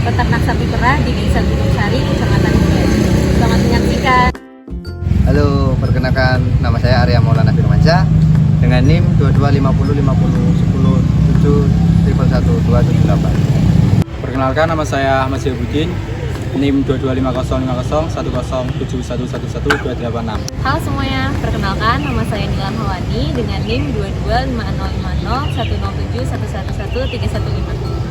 peternak sapi perah di Desa Gunung Sari, Kecamatan Bulan. Selamat menyaksikan. Halo, perkenalkan nama saya Arya Maulana Firmansyah dengan NIM 225050 7111278. Perkenalkan, nama saya Ahmad Zaibuddin, NIM 22505011111126. Halo semuanya, perkenalkan nama saya Nilam Hawani dengan NIM 225050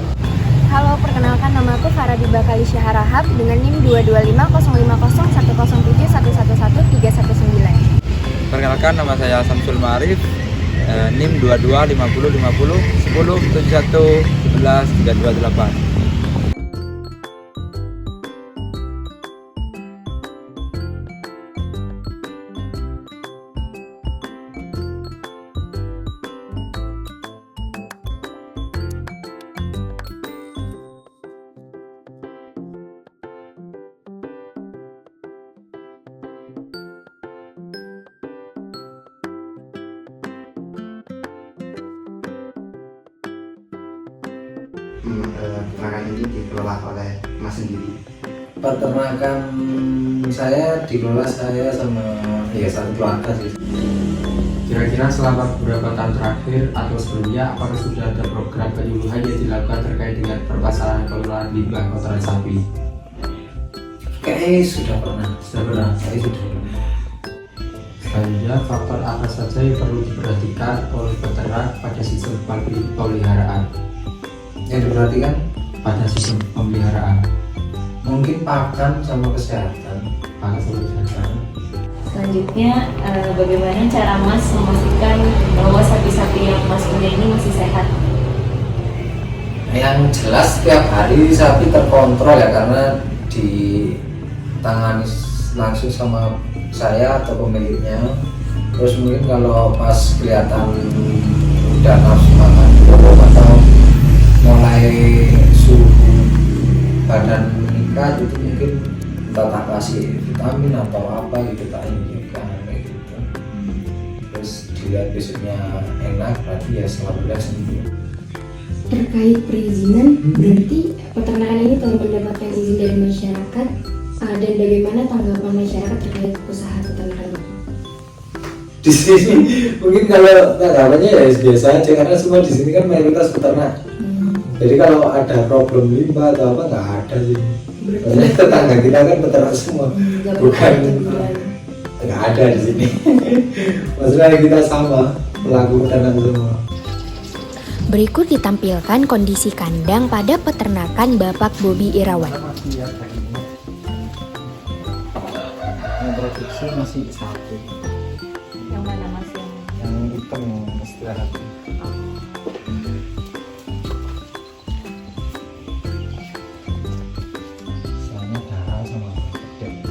Halo, perkenalkan nama aku Farah Dibakali Syaharahab dengan NIM 225055051111319. Perkenalkan, nama saya Samsul Ma'arif, NIM 2250501071113228. Peternakan ini dikelola oleh Mas sendiri. Peternakan saya dikelola saya sama satu keluarga sih. Kira-kira selama beberapa tahun terakhir atau sebelumnya, apakah sudah ada program penyuluhan yang dilakukan terkait dengan permasalahan pengelolaan limbah kotoran sapi? Kayaknya sudah pernah. Selanjutnya, faktor apa saja yang perlu diperhatikan oleh peternak pada sistem pemeliharaan? Yang diperhatikan Pada sistem pemeliharaan, mungkin pakan sama kesehatan. Selanjutnya, bagaimana cara Mas memastikan bahwa sapi-sapi yang Mas punya ini masih sehat? Yang jelas setiap hari sapi terkontrol ya, karena ditangani langsung sama saya atau pemiliknya. Terus mungkin kalau pas kelihatan udah nafsu makan atau mulai suhu badan meningkat, itu mungkin tak kasih vitamin atau apa gitu, tak injekkan gitu. Terus dilihat besoknya enak, berarti ya setelah bulan sembuh. Terkait perizinan, berarti peternakan ini telah mendapatkan izin dari masyarakat, dan bagaimana tanggapan masyarakat terkait usaha peternakan ini? Di sini mungkin kalau tanggapannya ya biasa aja, karena semua di sini kan mayoritas peternak. Jadi kalau ada problem limbah atau apa nggak ada sih. Karena tetangga kita kan peternak semua, bukan nggak ada di sini. Maksudnya kita sama pelaku peternak semua. Berikut ditampilkan kondisi kandang pada peternakan Bapak Bobi Irawan. Yang produksi masih satu, Yang mana Mas yang hitam yang istirahat. Soalnya darah sama pedek.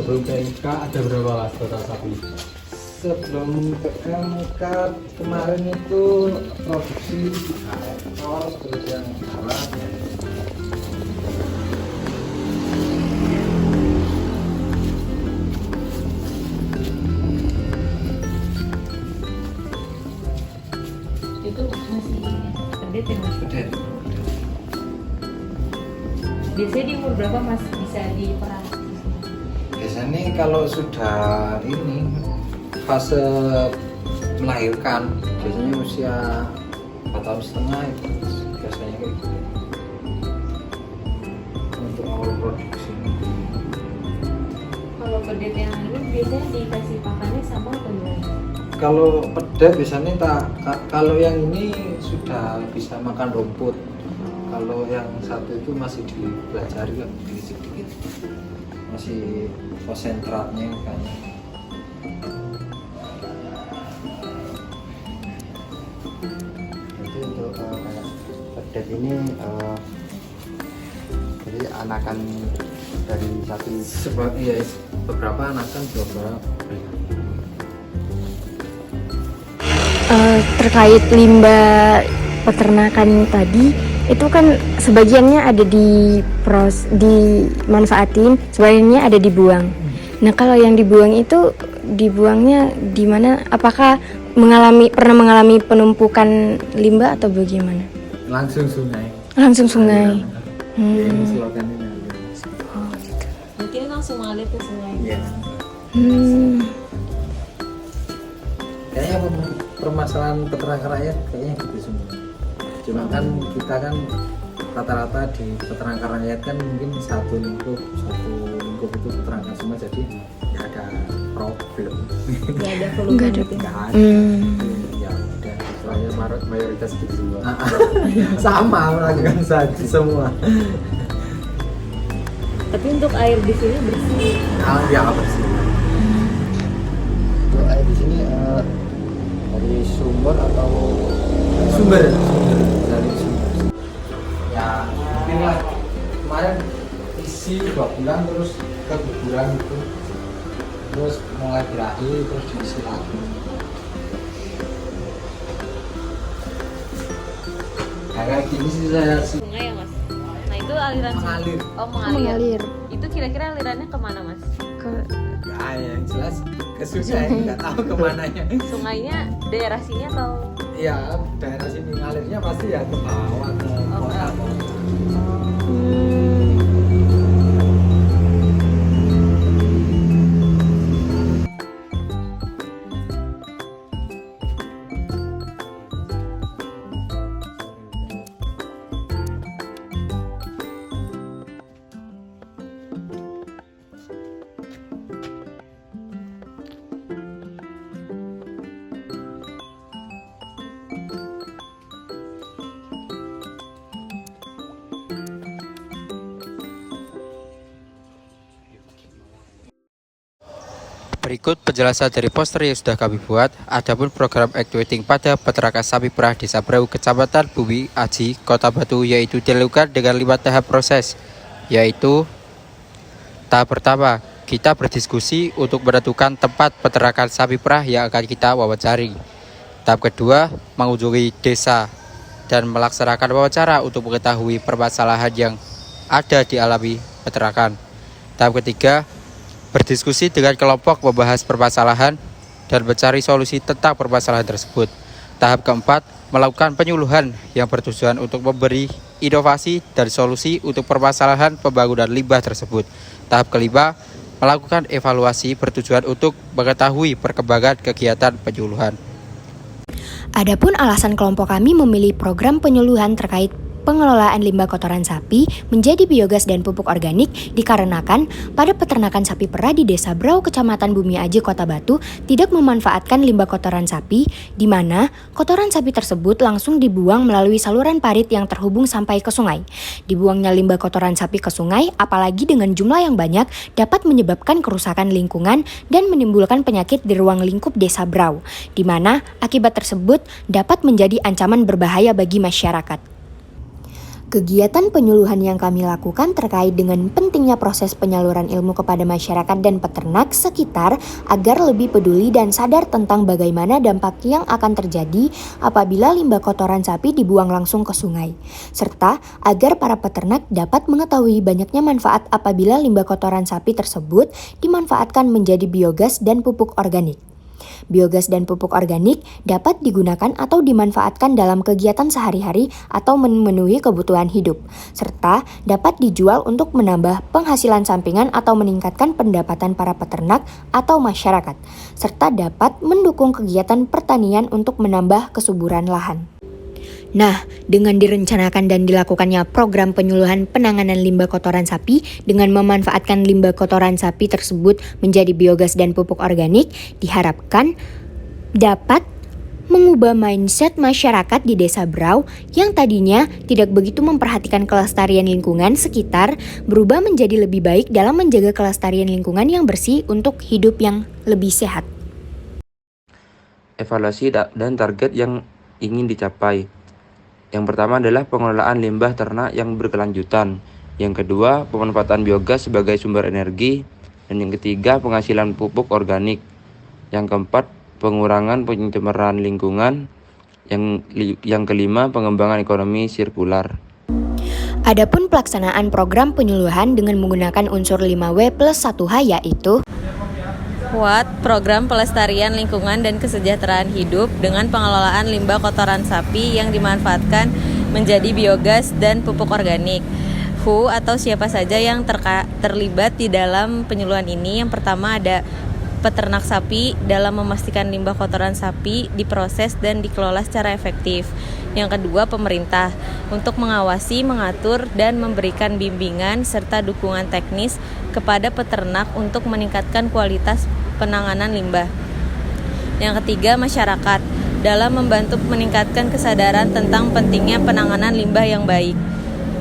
sebelum PMK ada berapa las total sapi? Sebelum PMK kemarin itu produksi 3 ekor, terus yang salah itu masih pedet ya Mas? gede. Biasanya di umur berapa Mas bisa diperah? Biasanya kalau sudah ini fase melahirkan, biasanya usia 4,5 tahun itu biasanya kayak gitu untuk awal produksi. Kalau pedet yang ini biasanya dikasih pakannya sama atau gimana? Kalau pedet biasanya kalau yang ini sudah bisa makan rumput. Kalau yang satu itu masih dipelajari kan sedikit-sedikit, masih konsentratnya kayaknya. Jadi untuk kayak pedet ini jadi anakan dari sapi. Iya, beberapa anakan beberapa. Terkait limbah peternakan tadi, itu kan sebagiannya ada dimanfaatin, sebagiannya ada dibuang. Nah, kalau yang dibuang itu dibuangnya di mana? Apakah pernah mengalami penumpukan limbah atau bagaimana? Langsung sungai. Langsung sungai. Ini slogan ini. Mungkin langsung mengalir ke sungai. Iya. Kayaknya permasalahan peternakan rakyat kayaknya gitu semua. Cuma kan kita kan rata-rata di peternakan rakyat kan mungkin satu lingkup itu peternakan semua, jadi nggak ada problem. Nggak ada keluhan gitu. Nggak ada. Ya udah. Soalnya mayoritas gitu semua. Sama melakukan saja semua. Tapi untuk air di sini bersih. Ya bersih. Untuk air di sini dari sumber atau Sumber dari sumber. Ya mungkin lah kemarin isi 2 bulan terus ke kuburan itu, terus mulai berakhir terus diisi lagi. Kayak gini sih saya sih. Sungai ya mas. Nah itu aliran Mengalir. Oh mengalir. Itu kira-kira alirannya kemana mas? Ya yang jelas ke sungai, nggak tahu kemananya. Sungainya daerah sini atau? Ya daerah sini ngalirnya pasti ya ke bawah ke kota. Berikut penjelasan dari poster yang sudah kami buat. Adapun program activating pada peternakan sapi perah Desa Brau, Kecamatan Bumi Aji, Kota Batu, yaitu dilakukan dengan 5 tahap proses. Yaitu tahap pertama, kita berdiskusi untuk menentukan tempat peternakan sapi perah yang akan kita wawancari. Tahap kedua, mengunjungi desa dan melaksanakan wawancara untuk mengetahui permasalahan yang ada di alami peternakan. Tahap ketiga, berdiskusi dengan kelompok membahas permasalahan dan mencari solusi tentang permasalahan tersebut. Tahap keempat, melakukan penyuluhan yang bertujuan untuk memberi inovasi dan solusi untuk permasalahan pembangunan limbah tersebut. Tahap kelima, melakukan evaluasi bertujuan untuk mengetahui perkembangan kegiatan penyuluhan. Adapun alasan kelompok kami memilih program penyuluhan terkait pengelolaan limbah kotoran sapi menjadi biogas dan pupuk organik dikarenakan pada peternakan sapi perah di Desa Brau, Kecamatan Bumi Aji, Kota Batu tidak memanfaatkan limbah kotoran sapi, di mana kotoran sapi tersebut langsung dibuang melalui saluran parit yang terhubung sampai ke sungai. Dibuangnya limbah kotoran sapi ke sungai, apalagi dengan jumlah yang banyak, dapat menyebabkan kerusakan lingkungan dan menimbulkan penyakit di ruang lingkup Desa Brau, di mana akibat tersebut dapat menjadi ancaman berbahaya bagi masyarakat. Kegiatan penyuluhan yang kami lakukan terkait dengan pentingnya proses penyaluran ilmu kepada masyarakat dan peternak sekitar agar lebih peduli dan sadar tentang bagaimana dampak yang akan terjadi apabila limbah kotoran sapi dibuang langsung ke sungai, serta agar para peternak dapat mengetahui banyaknya manfaat apabila limbah kotoran sapi tersebut dimanfaatkan menjadi biogas dan pupuk organik. Biogas dan pupuk organik dapat digunakan atau dimanfaatkan dalam kegiatan sehari-hari atau memenuhi kebutuhan hidup, serta dapat dijual untuk menambah penghasilan sampingan atau meningkatkan pendapatan para peternak atau masyarakat, serta dapat mendukung kegiatan pertanian untuk menambah kesuburan lahan. Nah, dengan direncanakan dan dilakukannya program penyuluhan penanganan limbah kotoran sapi dengan memanfaatkan limbah kotoran sapi tersebut menjadi biogas dan pupuk organik, diharapkan dapat mengubah mindset masyarakat di Desa Brau yang tadinya tidak begitu memperhatikan kelestarian lingkungan sekitar, berubah menjadi lebih baik dalam menjaga kelestarian lingkungan yang bersih untuk hidup yang lebih sehat. Evaluasi dan target yang ingin dicapai. Yang pertama adalah pengelolaan limbah ternak yang berkelanjutan. Yang kedua, pemanfaatan biogas sebagai sumber energi. Dan yang ketiga, penghasilan pupuk organik. Yang keempat, pengurangan pencemaran lingkungan. Yang kelima, pengembangan ekonomi sirkular. Adapun pelaksanaan program penyuluhan dengan menggunakan unsur 5W+1H yaitu memperkuat program pelestarian lingkungan dan kesejahteraan hidup dengan pengelolaan limbah kotoran sapi yang dimanfaatkan menjadi biogas dan pupuk organik. Who atau siapa saja yang terlibat di dalam penyuluhan ini? Yang pertama ada peternak sapi dalam memastikan limbah kotoran sapi diproses dan dikelola secara efektif. Yang kedua, pemerintah untuk mengawasi, mengatur, dan memberikan bimbingan serta dukungan teknis kepada peternak untuk meningkatkan kualitas penanganan limbah. Yang ketiga, masyarakat dalam membantu meningkatkan kesadaran tentang pentingnya penanganan limbah yang baik.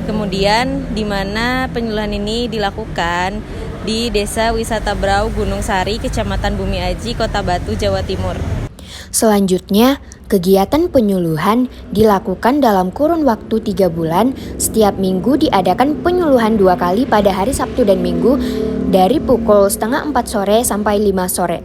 Kemudian, di mana penyuluhan ini dilakukan di Desa Wisata Brau Gunung Sari, Kecamatan Bumi Aji, Kota Batu, Jawa Timur. Selanjutnya, kegiatan penyuluhan dilakukan dalam kurun waktu 3 bulan. Setiap minggu diadakan penyuluhan 2 kali pada hari Sabtu dan Minggu dari pukul 3:30 sore sampai 5 sore.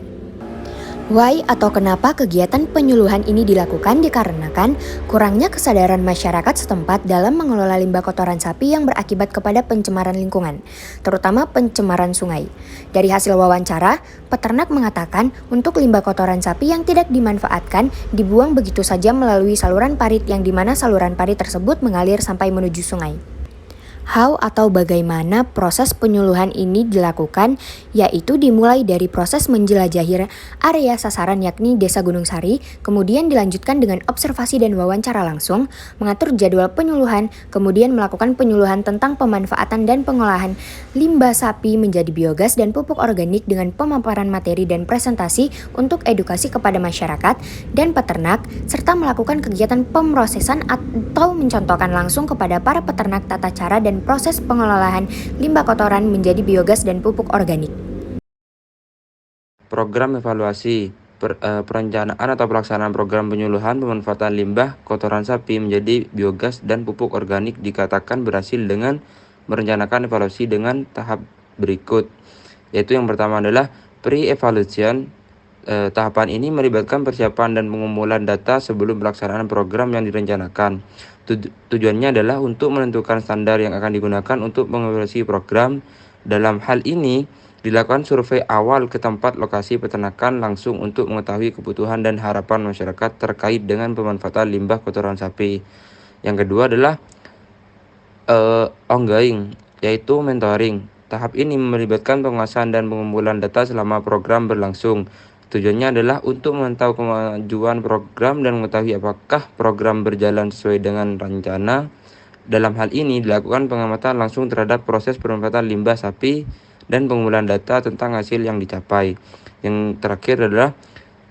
Why atau kenapa kegiatan penyuluhan ini dilakukan dikarenakan kurangnya kesadaran masyarakat setempat dalam mengelola limbah kotoran sapi yang berakibat kepada pencemaran lingkungan, terutama pencemaran sungai. Dari hasil wawancara, peternak mengatakan untuk limbah kotoran sapi yang tidak dimanfaatkan dibuang begitu saja melalui saluran parit yang dimana saluran parit tersebut mengalir sampai menuju sungai. How atau bagaimana proses penyuluhan ini dilakukan, yaitu dimulai dari proses menjelajahi area sasaran yakni Desa Gunung Sari, kemudian dilanjutkan dengan observasi dan wawancara langsung, mengatur jadwal penyuluhan, kemudian melakukan penyuluhan tentang pemanfaatan dan pengolahan limbah sapi menjadi biogas dan pupuk organik dengan pemaparan materi dan presentasi untuk edukasi kepada masyarakat dan peternak, serta melakukan kegiatan pemrosesan atau mencontohkan langsung kepada para peternak tata cara dan proses pengelolaan limbah kotoran menjadi biogas dan pupuk organik. Program evaluasi perencanaan atau pelaksanaan program penyuluhan pemanfaatan limbah kotoran sapi menjadi biogas dan pupuk organik dikatakan berhasil dengan merencanakan evaluasi dengan tahap berikut, yaitu yang pertama adalah pre-evaluation. Tahapan ini melibatkan persiapan dan pengumpulan data sebelum pelaksanaan program yang direncanakan. Tujuannya adalah untuk menentukan standar yang akan digunakan untuk mengevaluasi program. Dalam hal ini, dilakukan survei awal ke tempat lokasi peternakan langsung untuk mengetahui kebutuhan dan harapan masyarakat terkait dengan pemanfaatan limbah kotoran sapi. Yang kedua adalah ongoing, yaitu mentoring. Tahap ini melibatkan penguasaan dan pengumpulan data selama program berlangsung. Tujuannya adalah untuk memantau kemajuan program dan mengetahui apakah program berjalan sesuai dengan rencana. Dalam hal ini dilakukan pengamatan langsung terhadap proses pemanfaatan limbah sapi dan pengumpulan data tentang hasil yang dicapai. Yang terakhir adalah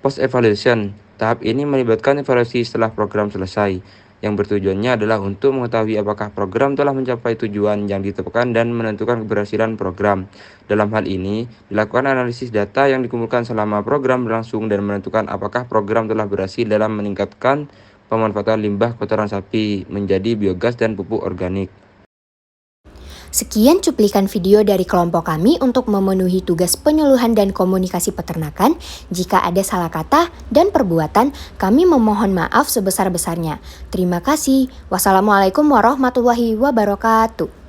post-evaluation. Tahap ini melibatkan evaluasi setelah program selesai, yang bertujuannya adalah untuk mengetahui apakah program telah mencapai tujuan yang ditetapkan dan menentukan keberhasilan program. Dalam hal ini, dilakukan analisis data yang dikumpulkan selama program berlangsung dan menentukan apakah program telah berhasil dalam meningkatkan pemanfaatan limbah kotoran sapi menjadi biogas dan pupuk organik. Sekian cuplikan video dari kelompok kami untuk memenuhi tugas penyuluhan dan komunikasi peternakan. Jika ada salah kata dan perbuatan, kami memohon maaf sebesar-besarnya. Terima kasih. Wassalamualaikum warahmatullahi wabarakatuh.